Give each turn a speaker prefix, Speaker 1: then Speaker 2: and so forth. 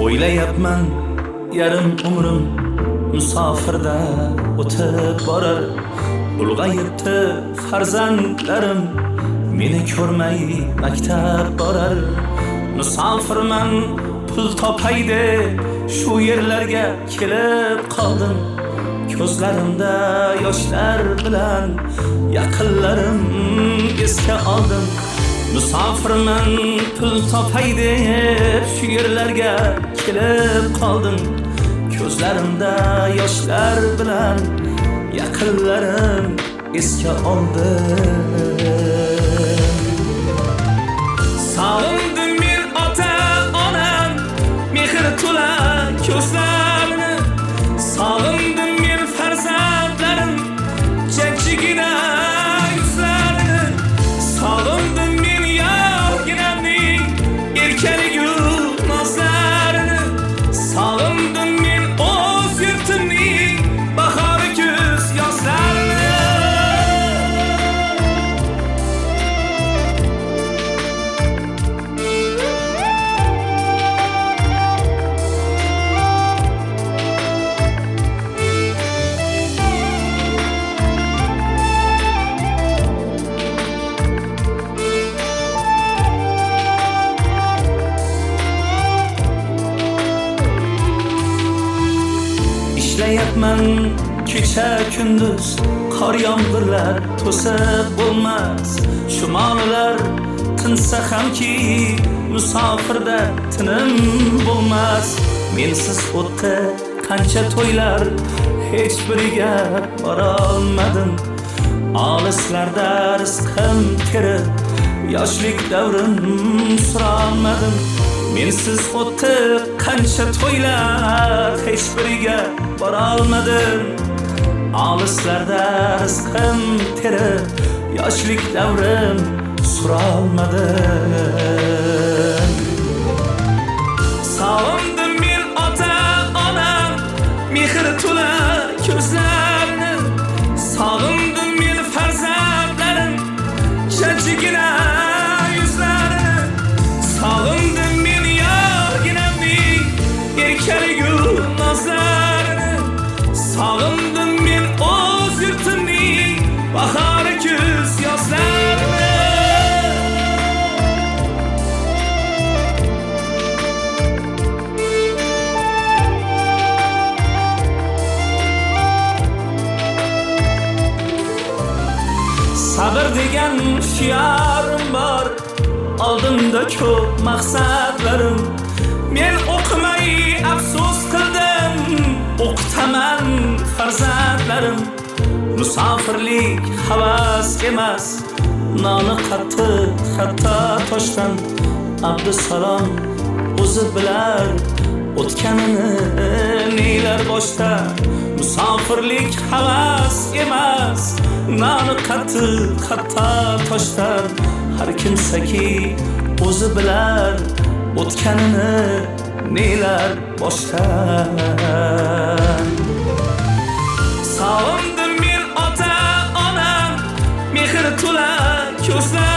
Speaker 1: O'ylayapman yarim umrim musofirda o'tib borar. Ulg'ayibdi farzandlarim, meni ko'rmay maktab borar. Musofirman pul topay deb shu yerlarga kelib qoldim. Ko'zlarimda yoshlar bilan yaqinlarim esga oldim. Musofirman pul topay deb shu yerlarga kelib qoldim. Ko'zlarimda yoshlar bilan yaqinlarim esga oldim. Sog'indim men ota-onam mehr to'la ko'zlarini. Sog'indim men farzandlarim jajjigina yuzlarini. Sog'indim men yorginamning erkaligu nozlarini. Sog'indim men o'z yurtimning bahori kuz yozlarini. Ishlayapman kecha kunduz, qor yomg'irlar to'sib bo'lmas. Shumollar tinsa hamki musofirda tinim bo'lmas. Mensiz o'tdi qancha to'ylar, hech biriga bora olmadim. Olislarda rizqim kirib, yoshlik davrim sura olmadim. Mensiz o'tdi qancha to'ylar, hech biriga bora olmadim. Olislarda rizqim terib, yoshlik davrim sura olmadim. Sog'indim men ota-onam mehr to'la ko'zlarini. Sog'indim men farzandlarim jajjigina yuzlarini. Sog'indim men yorginamning erkaligu nozlarini. Sog'indim men o'z yurtimning bahori kuz yozlarini. Sabr degan shiyorim bor, oldimda ko'p maqsadlarim. Men o'qimay afsus qildim, o'qitaman farzandlarim. Musofirlik havas emas, noni qattiq hatto toshdan. Abdusalom o'zi bilar o'tganini nelar boshda. Musofirlik havas emas, noni qattiq hatto toshdan. Har kimsaki o'zi bilar o'tganini nelar boshdan. Sog'indim men ota-onam mehr to'la ko'zlar